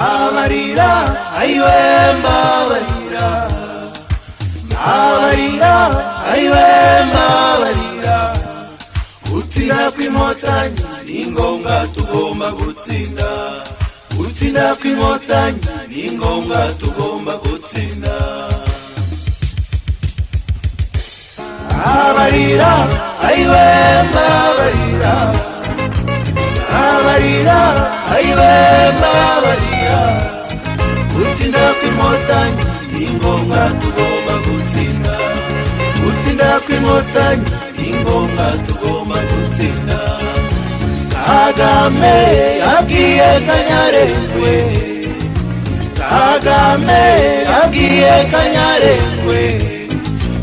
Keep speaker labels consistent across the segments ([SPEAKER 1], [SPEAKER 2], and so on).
[SPEAKER 1] amarira ayiwe mbabarira amarira ayiwe mbabarira gutsinda kw'inkotanyi ni ngombwa tugomba gutsinda gutsinda kw'inkotanyi ni ngombwa tugomba gutsinda amarira ayiwe mbabarira amarira ayiwe mbabarira gutsinda kw'inkotanyi ni ngombwa tugomba gutsinda gutsinda kw'inkotanyi ni ngombwa tugomba gutsinda Kagame yabwiye Kanyarengwe Kagame yabwiye Kanyarengwe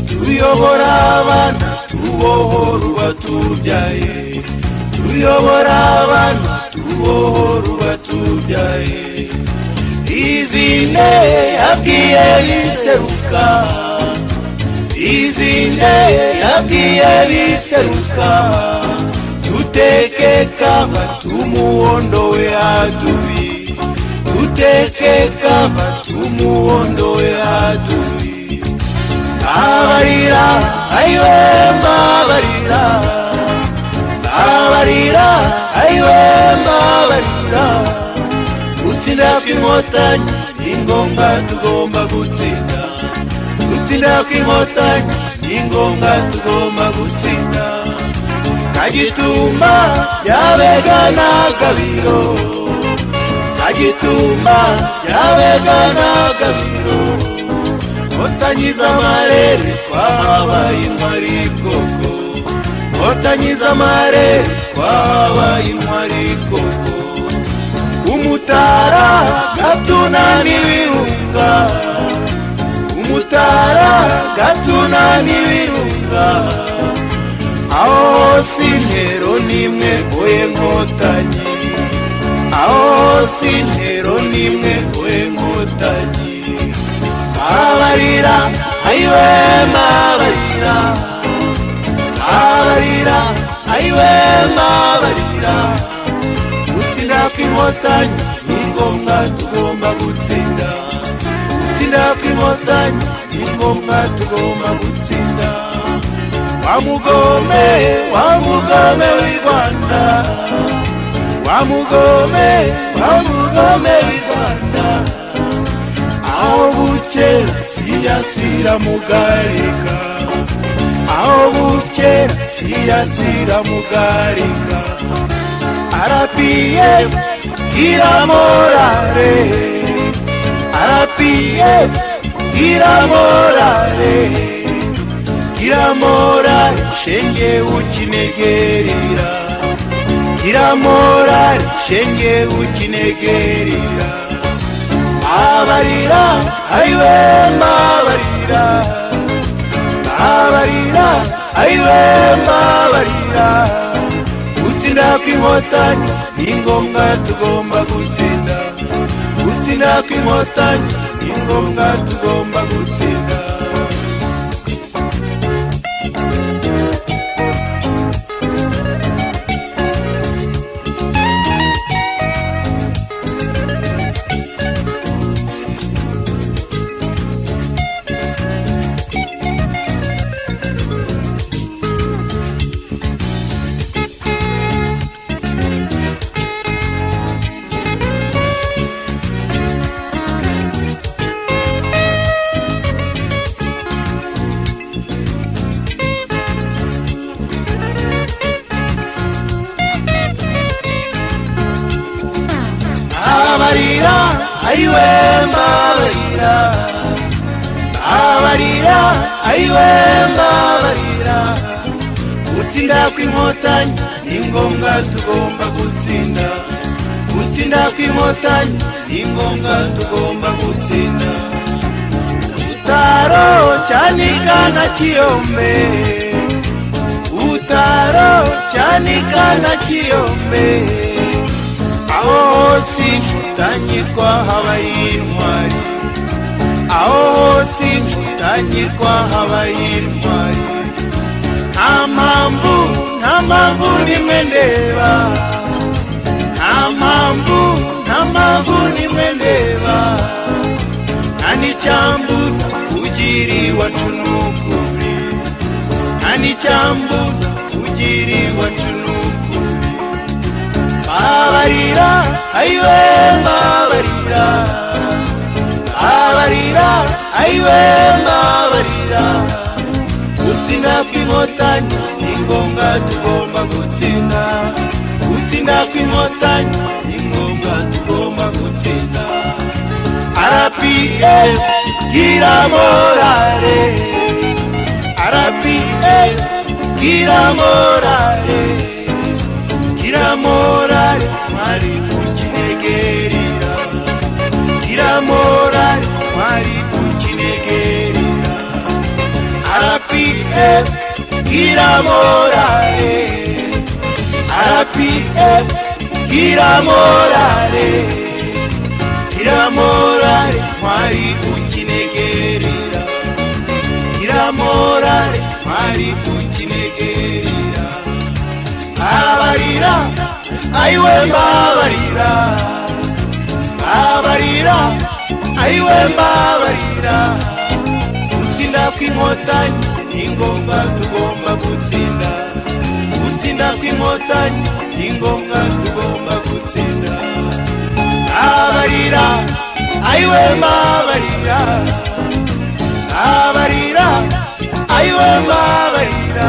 [SPEAKER 1] tuyobora abana tubohora ubatubyaye tuyobora abana tubohora ubatubyaye izinde yabwiye biseruka izinde yabwiye biseruka tuteke kava tumuondoe adui tuteke kava tumuondoe adui amarira ayiwe mbabarira amarira ayiwe mbabarira gutsinda kw'inkotanyi ni ngombwa tugomba gutsinda gutsinda kw'inkotanyi ni ngombwa tugomba gutsinda Kagitumba yabega na Gabiro Kagitumba yabega na Gabiro Otanyiza amarere twabaye intwari koko Otanyiza amarere twabaye intwari koko Umutara gatuna n'ibirunga Umutara gatuna n'ibirunga Aho sintero nimwe oye nkotanyi Aho sintero nimwe oye nkotanyi Abarira ayiwe mbabarira Abarira ayiwe mbabarira gutsinda kw'inkotanyi ni ngombwa tugomba gutsinda gutsinda kw'inkotanyi ni ngombwa tugomba gutsinda Wamugome w'i Rwanda Wamugome w'i Rwanda Aho bukera siyasira mugarika Aho bukera siyasira mugarika RPF gira morale RPF gira morale gira morale shenge ukinegerera gira morale shenge ukinegerera abarira ayiwe mbabarira abarira ayiwe mbabarira gutsinda kw'inkotanyi ni ngombwa tugomba gutsinda gutsinda kw'inkotanyi ni ngombwa tugomba gutsinda Amarira ayiwe mbabarira amarira ayiwe mbabarira gutsinda kw'inkotanyi ni ngombwa tugomba gutsinda gutsinda kw'inkotanyi ni ngombwa tugomba gutsinda Utaro Cyanika na Kiyombe Utaro Cyanika na Kiyombe Aho sinkotanyi twahabaye intwari Aho sinkotanyi twahabaye intwari Nta mpamvu nimwe ndeba Nta mpamvu ni mwendeba nani cyambuza ugiri wacu n'ukuri nani cyambuza ugiri wacu n'ukuri babarira ayiwe babarira babarira ayiwe babarira gutsinda kw'inkotanyi ni ngombwa tugomba gutsinda gutsinda kw'inkotanyi ni ngombwa tugomba gutsinda RPF gira morale RPF gira morale mwari kukinegerera gira morale mwari kukinegerera RPF gira morale RPF gira morale mwari kukinegerera gira morale mwari kukinegerera babarira ayiwe babarira babarira ayiwe babarira gutsinda kw'inkotanyi ni ngombwa tugomba gutsinda gutsinda kw'inkotanyi ni ngombwa tugomba gutsinda babarira ayiwe babarira babarira ayiwe babarira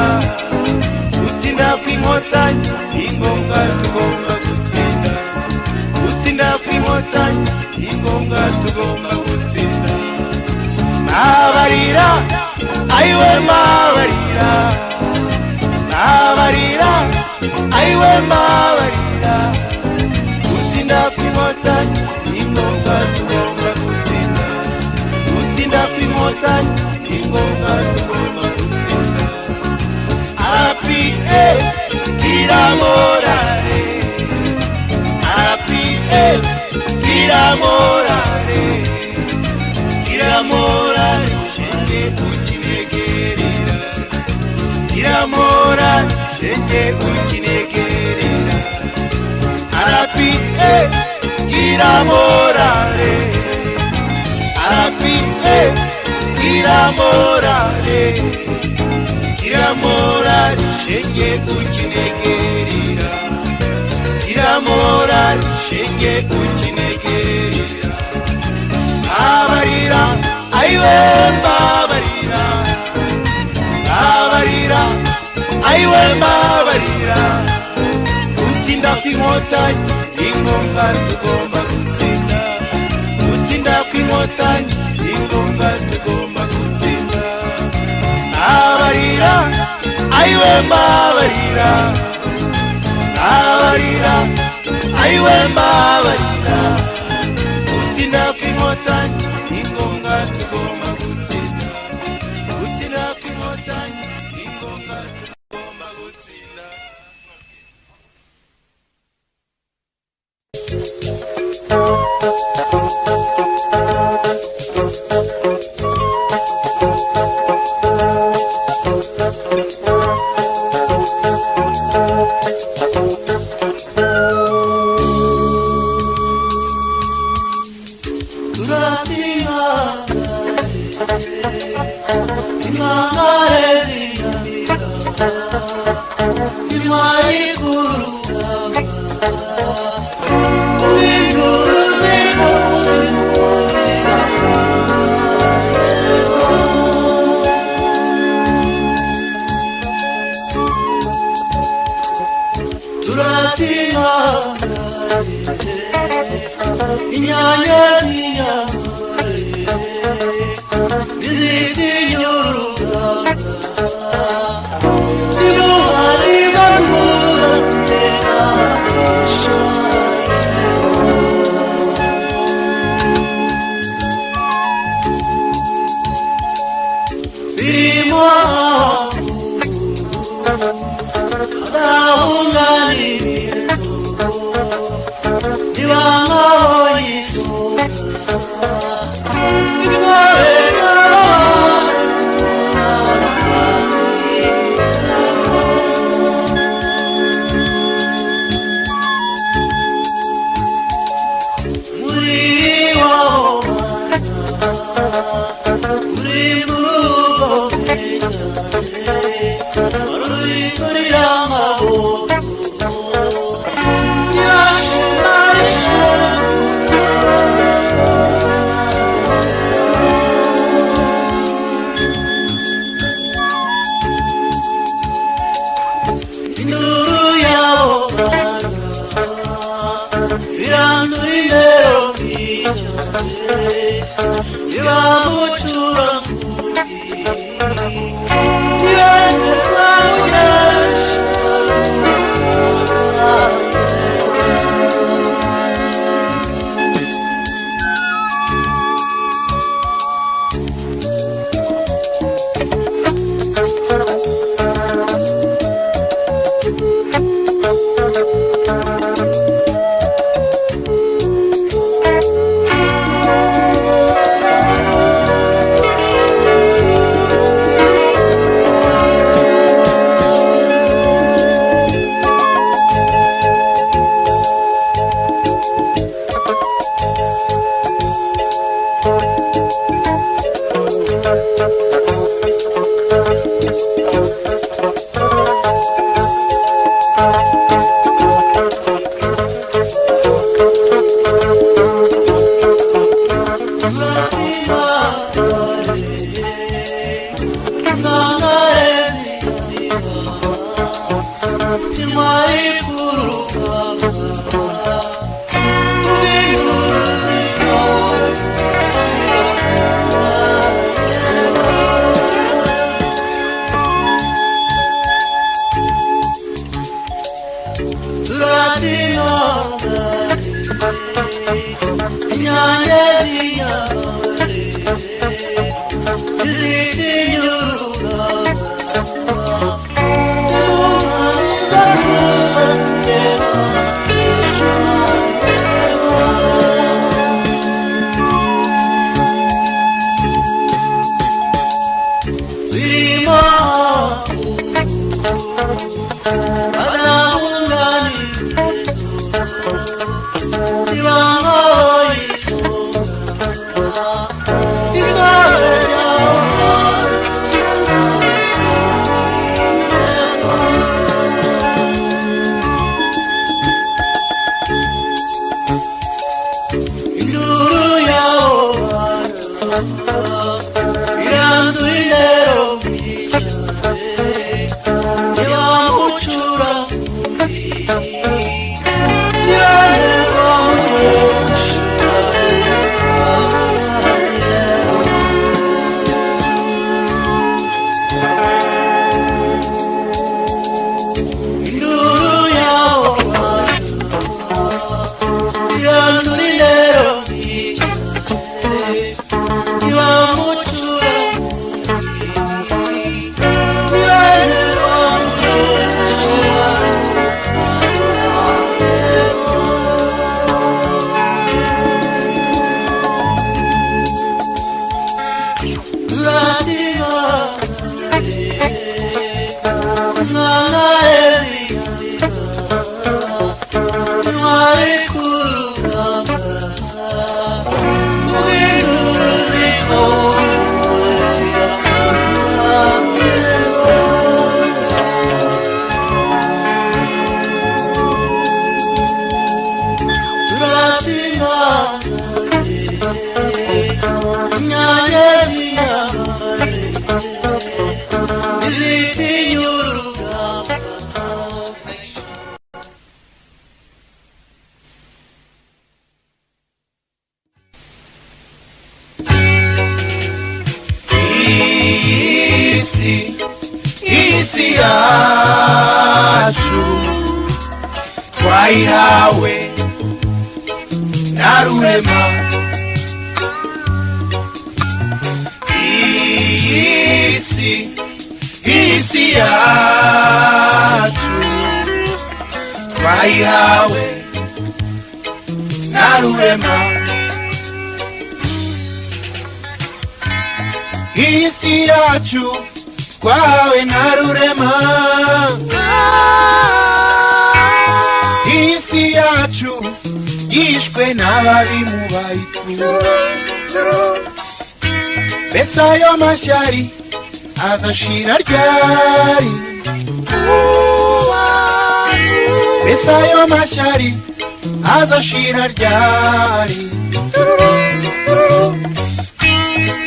[SPEAKER 1] gutsinda kw'inkotanyi ni ngombwa tugomba gutsinda gutsinda kw'inkotanyi ni ngombwa tugomba gutsinda babarira ayiwe babarira babarira ayiwe babarira gutsinda kw'inkotanyi ni ngombwa tugomba gutsinda gutsinda kw'inkotanyi ni ngombwa tugomba gutsinda RPF gira morale RPF gira morale shenge kukinegerera gira morale shenge kukinegerera RPF gira morale RPF gira morale shenge kukinegerera gira morale shenge kukinegerera babarira ayiwe babarira babarira ayiwe babarira gutsinda kw'inkotanyi ni ngombwa tugomba gutsinda gutsinda kw'inkotanyi ni ngombwa tugomba gutsinda babarira ayiwe babarira babarira ayiwe babarira gutsinda kw'inkotanyi ni ngombwa tugomba gutsinda gutsinda kw'inkotanyi ni ngombwa tugomba gutsinda
[SPEAKER 2] Ibanga hoy
[SPEAKER 1] isi yacu twayihawe na Rurema. Isi yacu twayihawe na Rurema. Isi yacu twahawe na Rurema. Isi yacu yishwe n'ababi mu bayitura. Mbese ayo mashyari azashira ryari? Mbese ayo mashyari azashira ryari?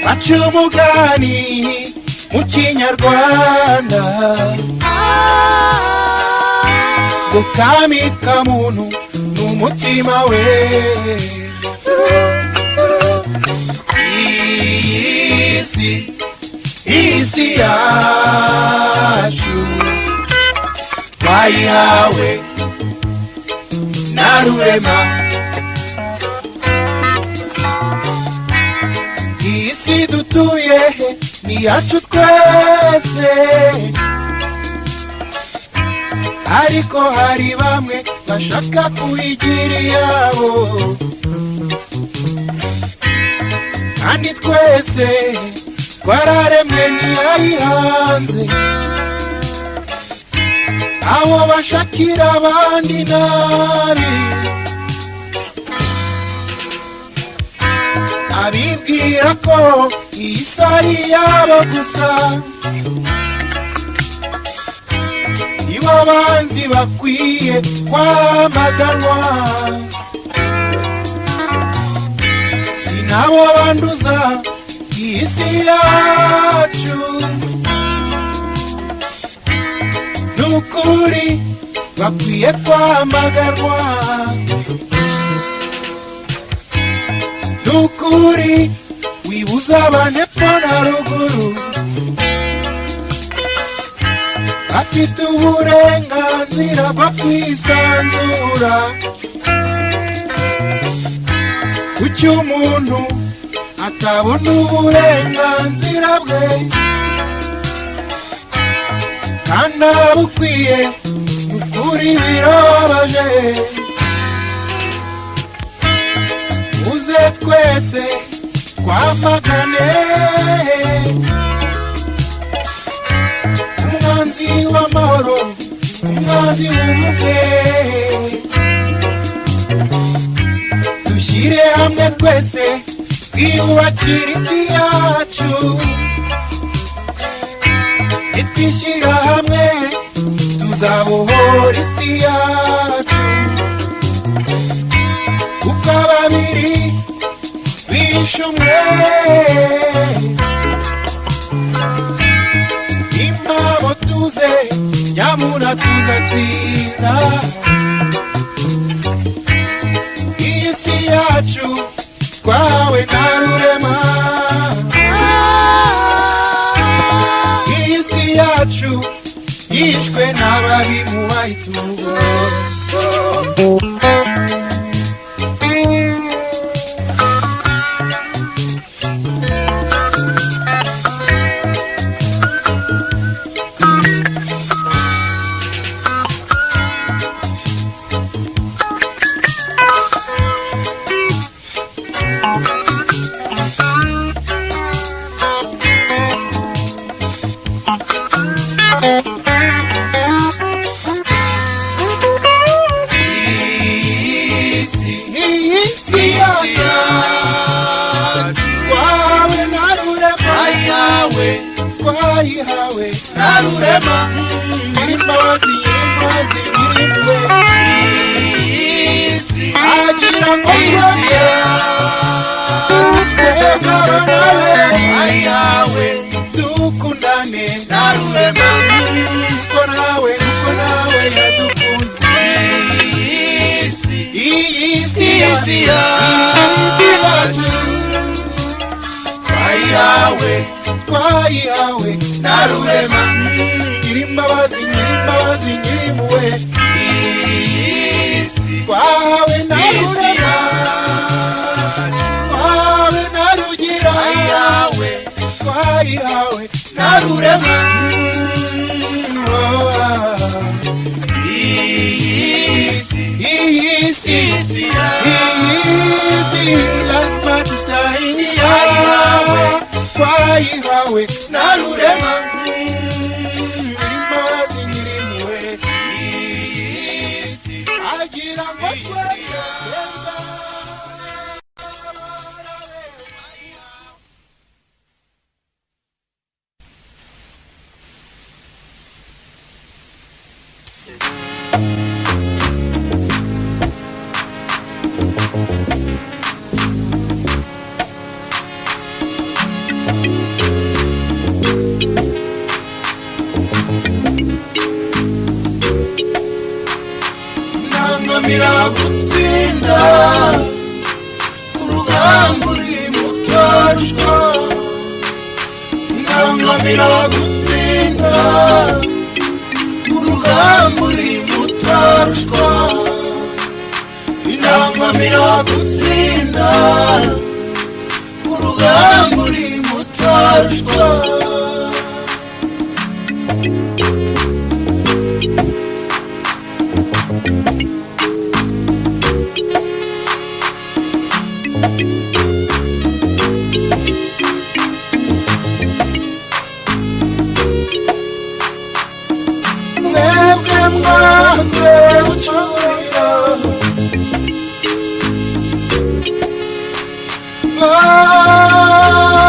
[SPEAKER 1] Baca umugani mu Kinyarwanda ngo kamika muntu n'umutima we. isi yacu twayihawe na Rurema. Isi dutuye ni yacu twese, ariko hari bamwe bashaka kuyigira iyabo, kandi twese twararemwe ntiyayihanze. Abo bashakira abandi nabi, abibwira ko isi ari yabo gusa, ibo banzi bakwiye kwamaganwa. Ni nabo banduza isi yacu, nukuri bakwiye kwamaganwa. Nukuri wibuza abanepfo na ruguru, bafite uburenganzira bwo kwisanzura. Kuki umuntu atabona uburenganzira bwe kandi abukwiye? Nukuri birababaje. Uze twese twamagane umwanzi w'amahoro, umwanzi w'ubumwe. Dushyire hamwe twese twiyubakire isi yacu. Nitwishyira hamwe tuzabohora isi yacu, kuko babiri bishe umwe. Impamo tuze nyamuna tuzatsinda. Iyi si yacu twahawe na Rurema. Iyi si yacu yishwe n'ababi mu wayitugo. Twayihawe na Rurema. Imbabazi imbabazi imwe, isi agira ngo twayihawe dukundane na Rurema. Ko nawe yadukunze. Isi yacu twayihawe na Rurema. Imbabazi nyirimuwe, twahawe na Rurema. Twahawe na Rugira, twayihawe na Rurema. Isi lazima tutayihawe, twayihawe na Rurema. Imbabazi nyirimuwe, agira ngo nangamira gutsinda urugamba uri mutojwe. indangamira gutsinda urugamba uri mutarushwa indangamira gutsinda urugamba uri mutarushwa mwebwe mwanze gucurira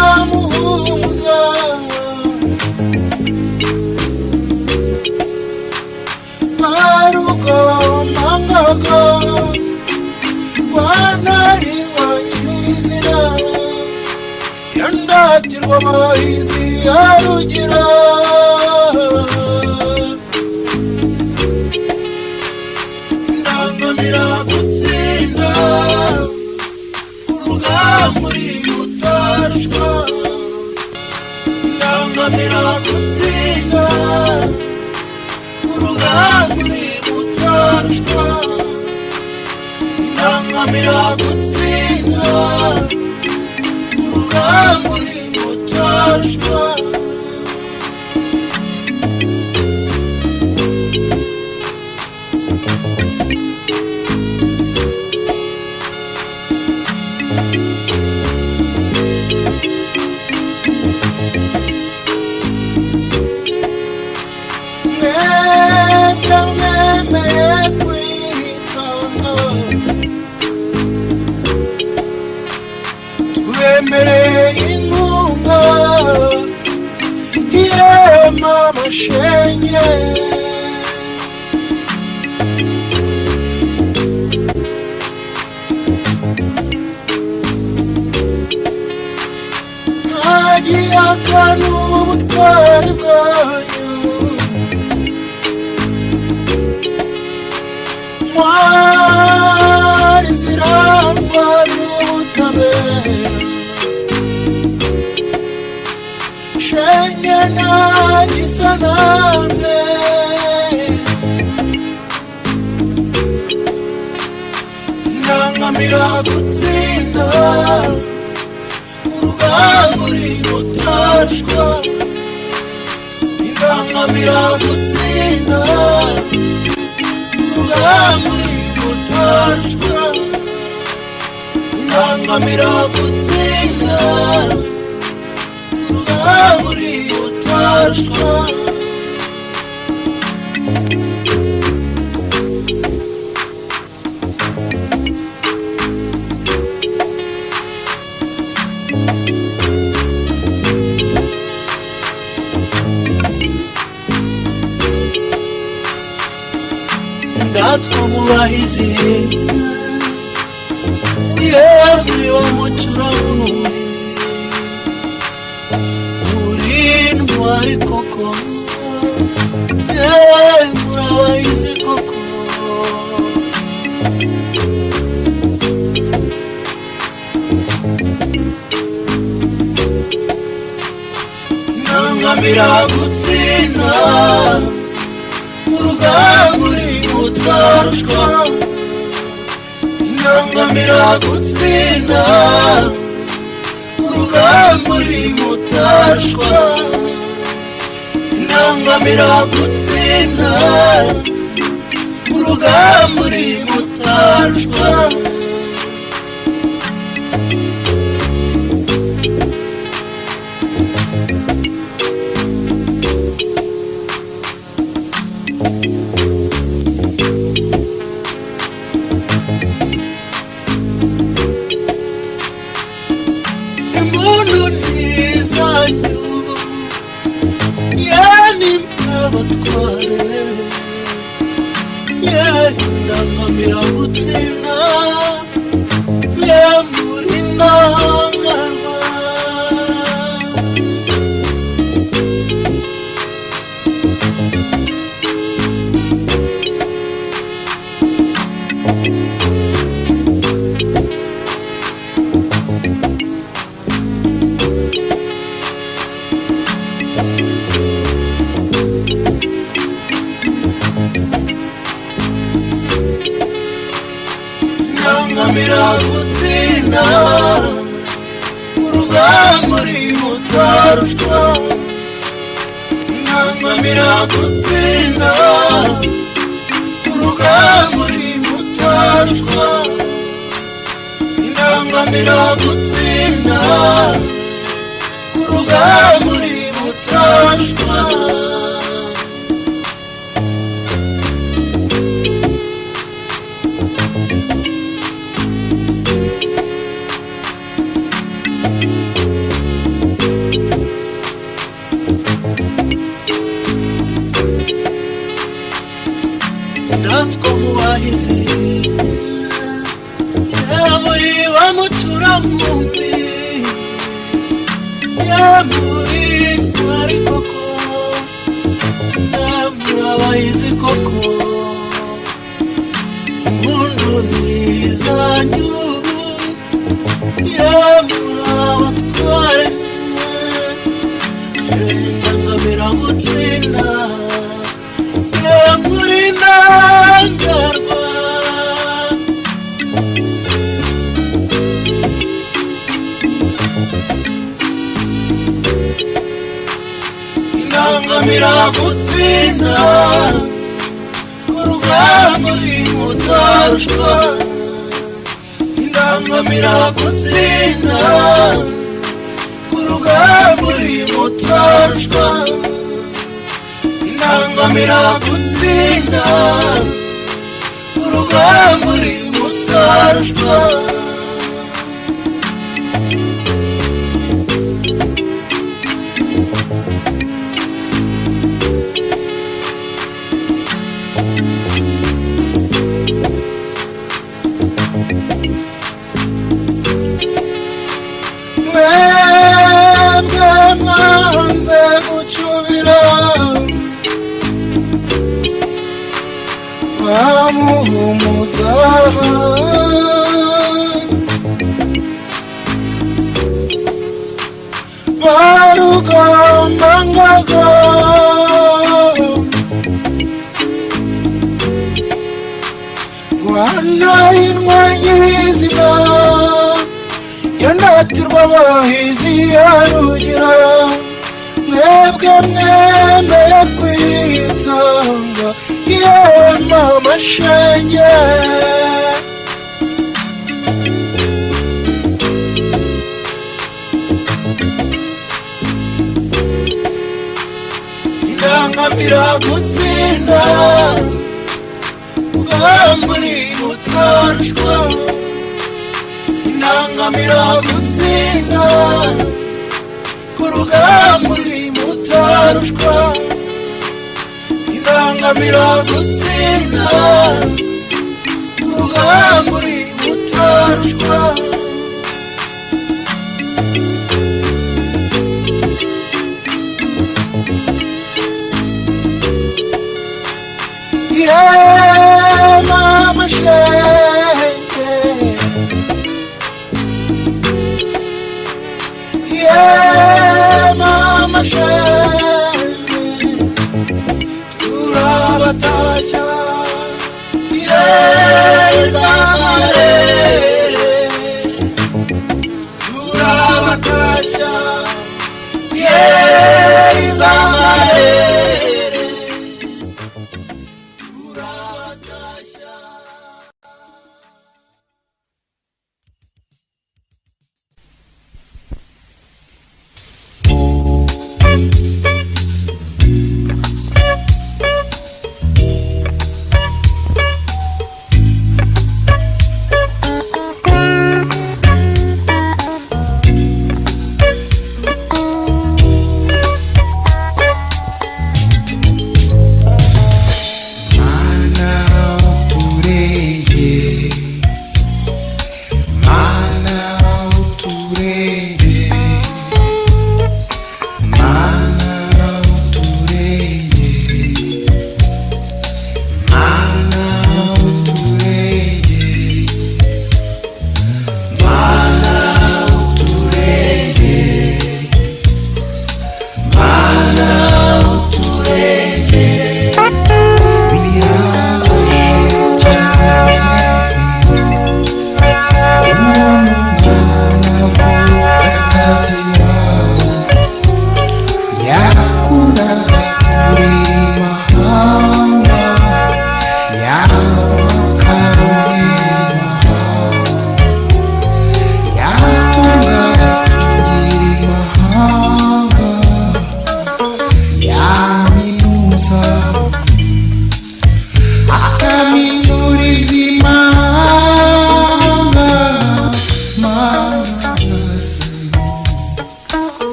[SPEAKER 1] bamuhumuza barugombangaga rwanari wa nyirizina yandatirwa amahizi yarugira indangamira gutsinda urugamba uri mutarushwa indangamira gutsinda urugamba uri mutarushwa indangamira gutsinda urugamba uri mutarushwa tubemereye inkunga mama shenye hagiye akana ubutwari bwanyu mwari zirangwa n'ubutabera shenye ntagisa namwe indangamira gutsinda urugamba uri mutarushwa indangamira gutsinda urugamba uri mutarushwa indangamira gutsinda urugamba uri mutarushwa ndatwa mu bahizi yemwe wa mucurankumi uri intwari koko yewe murabahizi koko indangamira gutsinda urugamba uri mutarushwa indangamira gutsinda urugamba uri mutarushwa indangamira gutsinda urugamba uri mutarushwa impundu ntizanyu yani mwabatware indangamira gutsinda muri ntangarwa gutsinda urugamba uri mutarushwa inangamira gutsinda urugamba uri mutarushwa inangamira gutsinda urugamba uri mutarushwa ndatwa mu bahizi muri wa mucuramumbi muri ntwari koko muri abahizi koko impundu nizanyu muri abatware indangamira gutsinda muri ndangarwa indangamira gutsinda urugamba uri mutarushwa indangamira gutsinda urugamba uri mutarushwa indangamira gutsinda urugamba uri mutarushwa mwebwe mwanze gucubira bamuhumuza barugamba ngaga rwanda intwanyiriziga yandatirwa abahizi yarugira mwebwe mwemeye kwitanga yewe mama shenge indangamira gutsinda urugamba uri mutarushwa indangamira gutsinda kurugamba uri mutarushwa indangamira gutsinda urugamba uri mutarushwa yeah mama shenge yeah mama shenge turabatashya yeah zamarere turabatashya yeah zamarere turabatashya.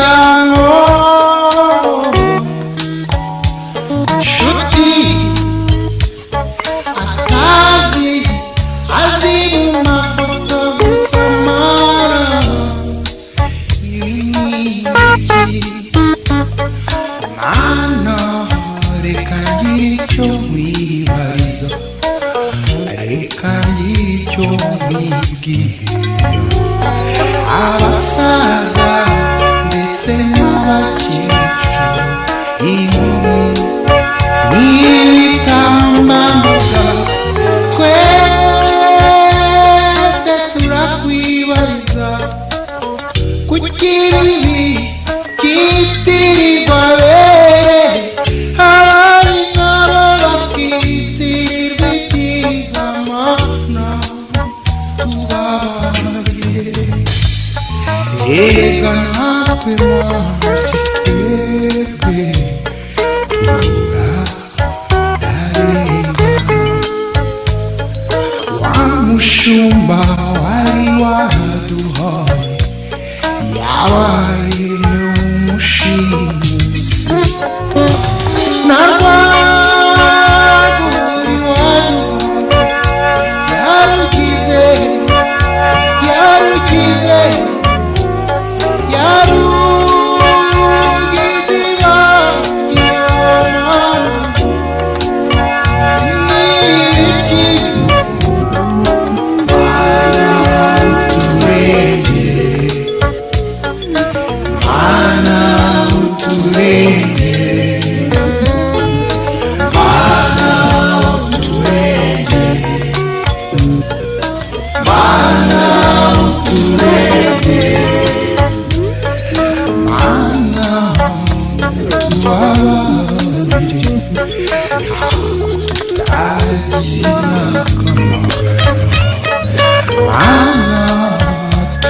[SPEAKER 1] umuryango inshuti atazi azi mu mafoto gusoma mana reka ngire icyo nkwibariza reka ngire icyo nkwibwira abasaza ndetse n'abakecuru inkumi n'ibitambambuga twese turakwibariza kuki ibibi byitirirwa bere abari nabo bakitirirwa ibyiza mana tubabarire erega natwe mazi twebwe turarengana wa mushumba wari waduhaye yabaye umushimusi na rwaguri waduhaye yarugize yarugize yarugize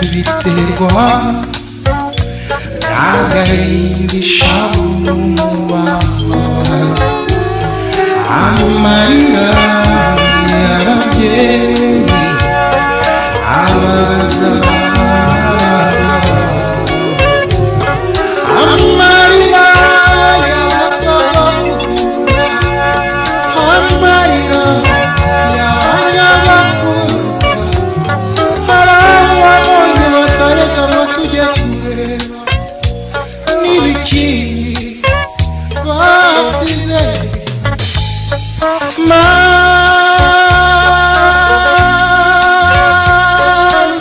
[SPEAKER 1] tubiterwa n'agahinda amarira y'ababyeyi abaza amarira y'abasogokuruza amarira y'abanyabakuruza hari ababonye batareka ngo tujye kureba n'ibikingi basize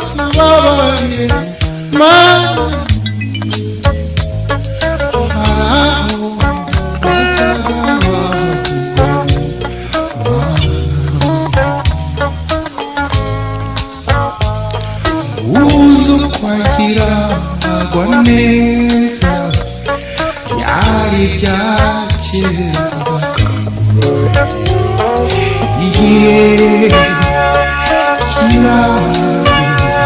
[SPEAKER 1] tubabarire uzo kwagira agwa neza byari byakera bakakura igihe kirageze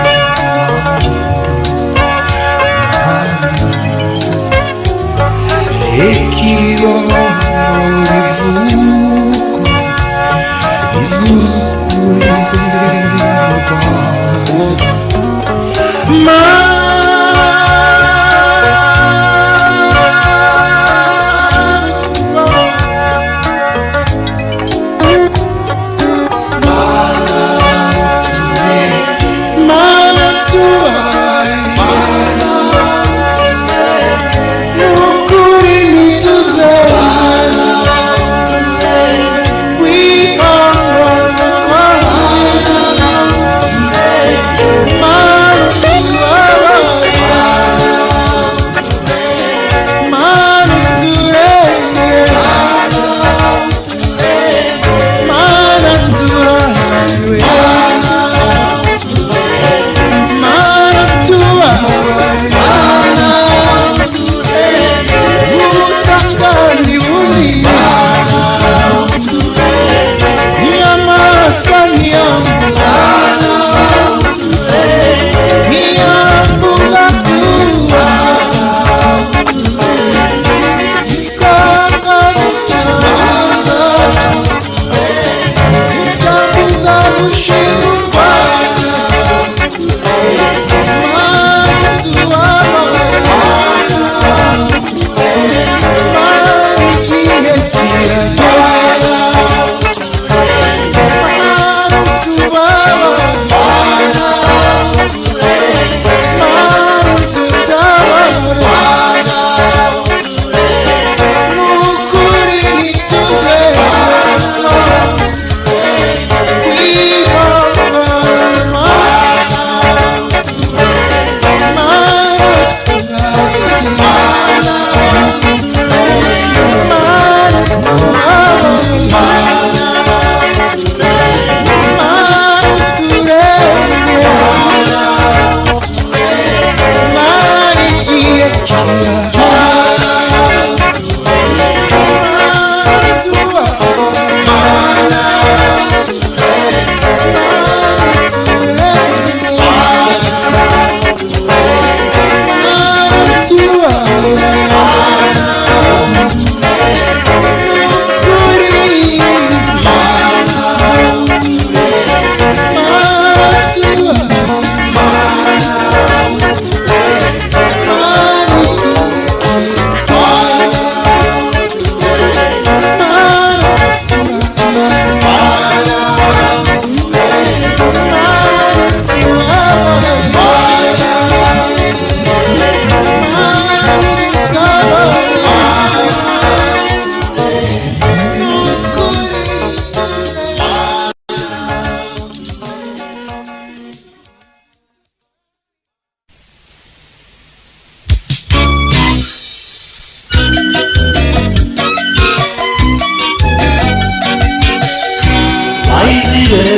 [SPEAKER 1] ikibono bivuze ukuri ntituze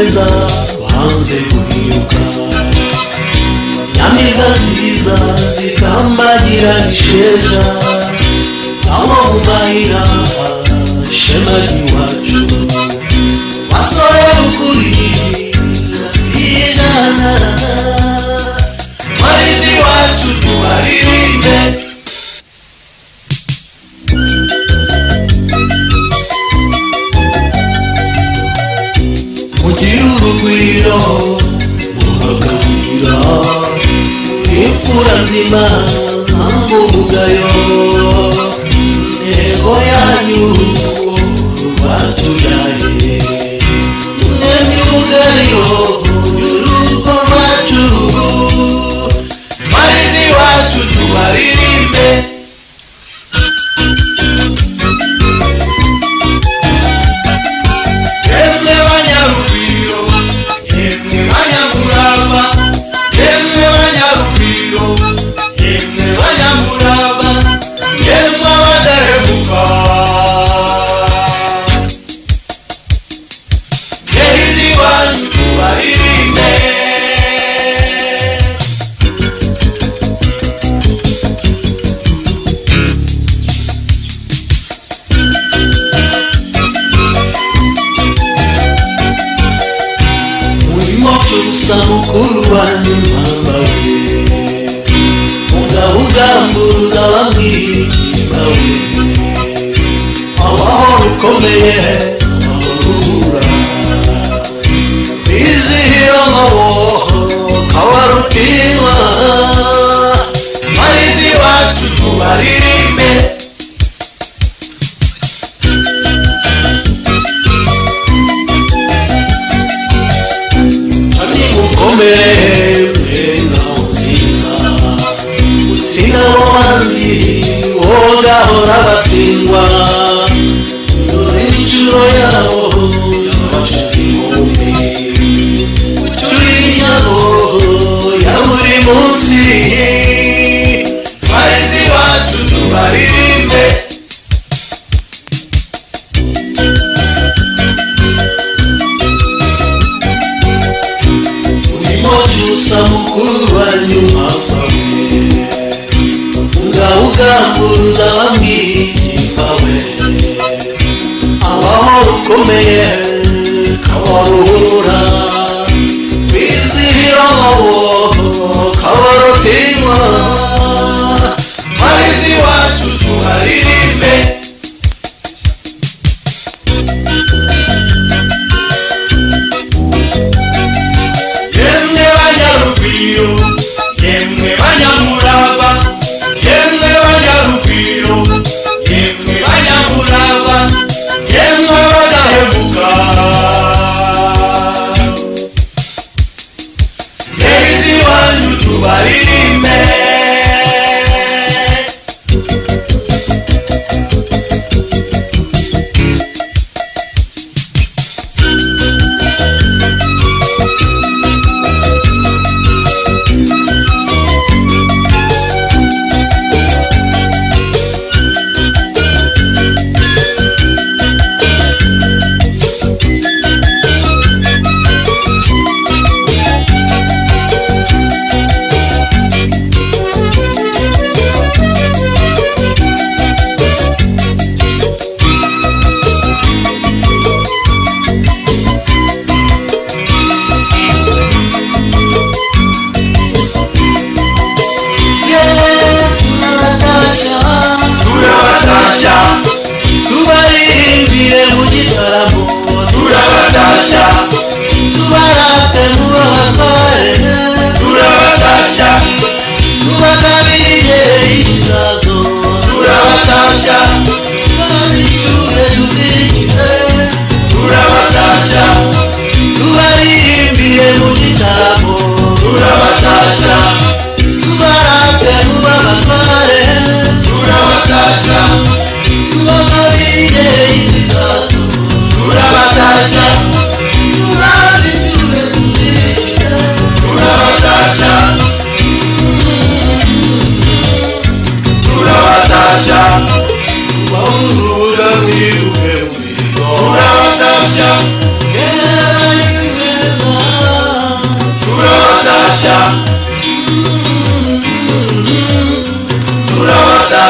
[SPEAKER 2] neza banze guhiruka, nyamibwa nziza zitambagira isheja, aho mu mayira ishema ry'iwacu, basore ukuri batigana, marizi wacu tubaririmbe. Mugire urugwiro mugakabira, imfura nzima zambugayo, ntego yanyu batubyaye, mwe myugariro y'urugo rwacu, marizi wacu tubaririmbe. Mukuru wanyu mbawe, mugabugamburuza bamwigimba we, amahoro ukomeye amahurura, izihira nkabo kawarutima, marizi wacu tubaririmbe. Utsinda romanzi wogahora batsindwa, dore n'inshuro yawo y'abashize inkombe, ucyura inyago ya buri munsi, marizi wacu tubaririmbe. Usa mukuru wanyu mbawe, mugabugamburuza bamwigimba we, amahoro ukomeye kawaruhura, bizihira nkabo kawarutima, marizi wacu tubaririmbe. Yemwe banyamurava, yemwe banyarugwiro, yemwe banyamurava, yemwe badahemuka,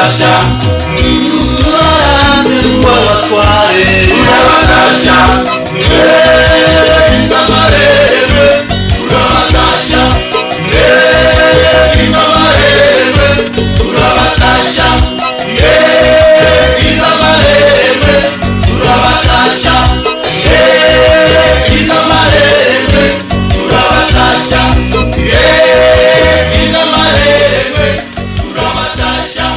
[SPEAKER 2] turabatasha twabatware turabatasha izamarebe turabatasha izamarebe turabatasha izamarebe turabatasha izamarebe turabatasha izamarebe turabatasha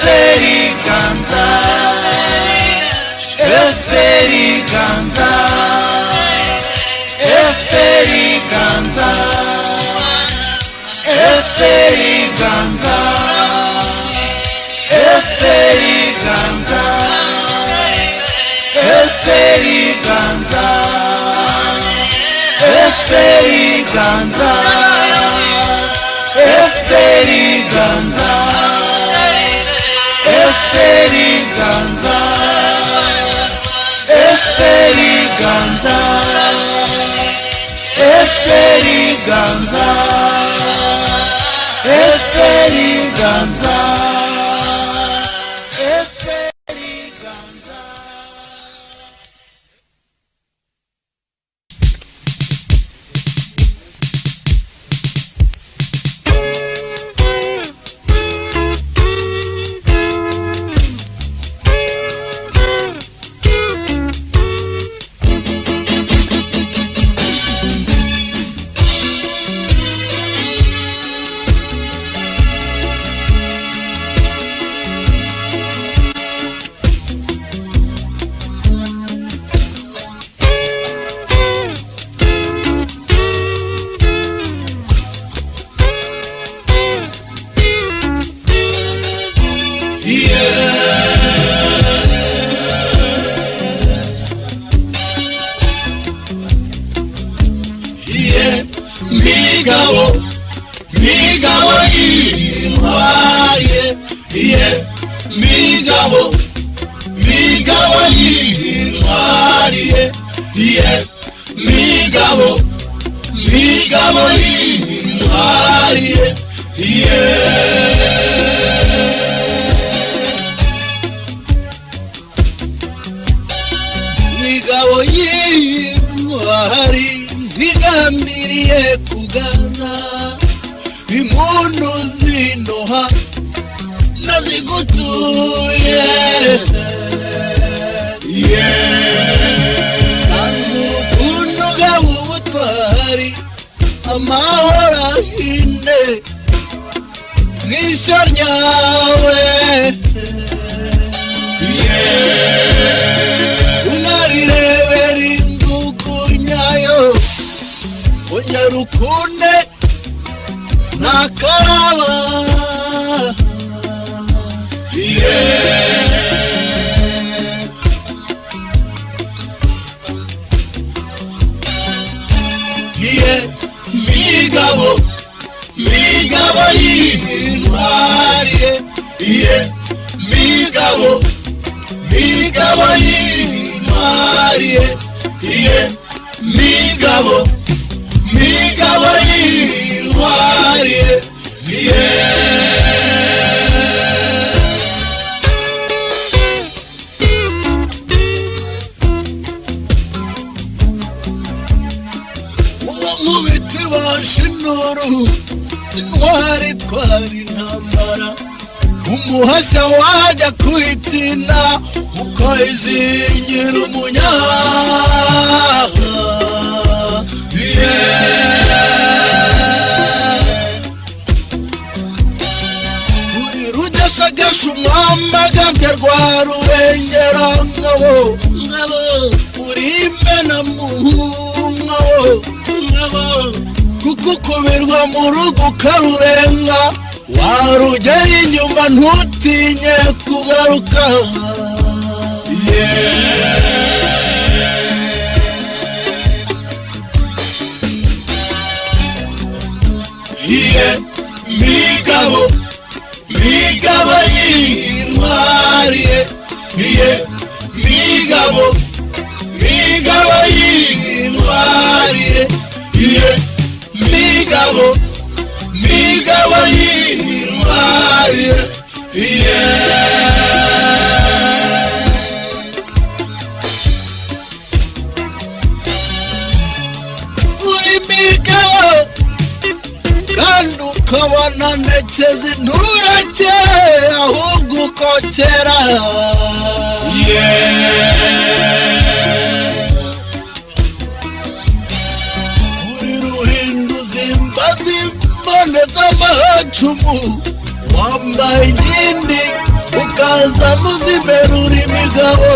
[SPEAKER 1] Esperiganza ganza FPR ganza FPR ganza FPR ganza FPR ganza FPR ganza FPR ganza. Migabo y'intwari, migabo y'intwari, migabo y'intwari, migabo y'intwari bigambiriye kugaza impundu zinoha nazigutuye ukuntuga ubutwari amahoro ahinde mw'isho ryawe unarirebera indugu nyayo ongera ukunde nakaraba migabo y'intwari, migabo y'intwari, migabo y'intwari, umubiti bashinuru intwari twari intambara umuhashya wajya kwitsinda ukayizingira umunyaha uri rudashagasha umwambagambye rwa rurengera ngabo uri imena muhungabo kuko kubirwa mu rugo ukarurenga warugera inyuma ntutinye kugaruka migabo y'intwari, migabo y'intwari, migabo y'intwari, uri migabo kandi ukabona ndetse zinturake ahubwo ukokera uri ruhinduza imbazi mboneza amacumu wambaye igindi ukaza muzimerura imigabo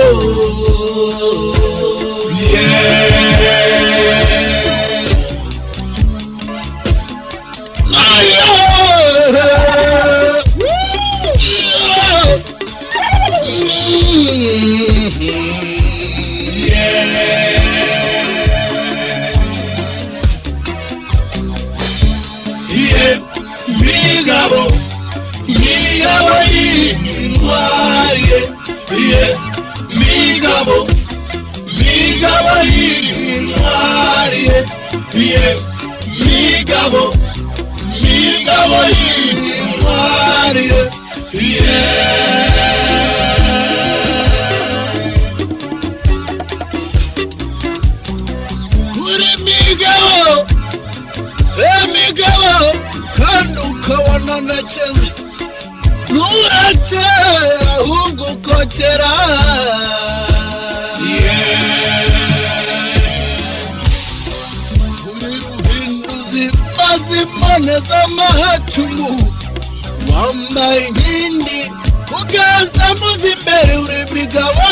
[SPEAKER 2] migabo migabo y'intwari migabo migabo y'intwari uri migabo migabo kandi ukabona nakeze nurakera ahubwo ukokera uri ruhinduzi mazimane z'amahacumu wambaye inkindi ugaza muzi imbere uri migabo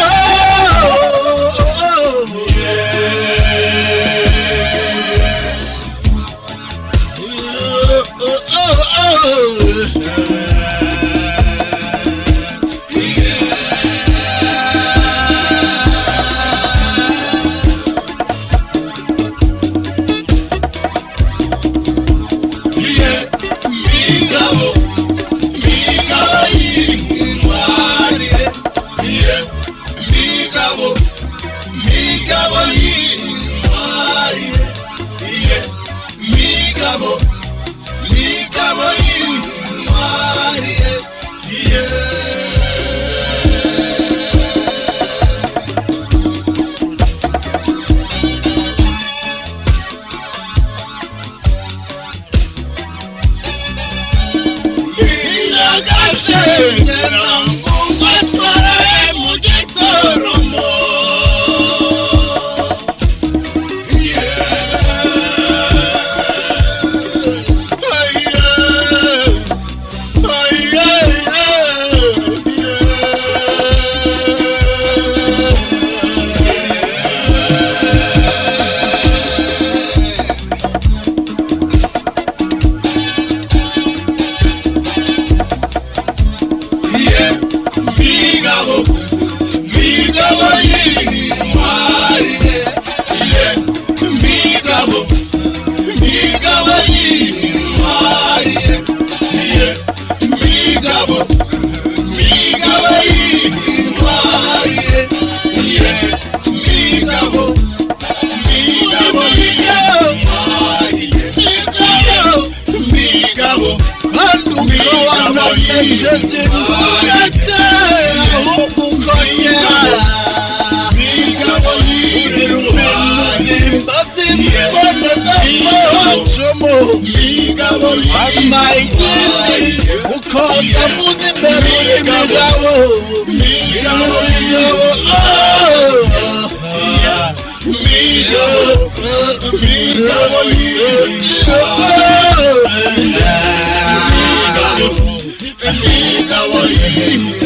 [SPEAKER 2] migabo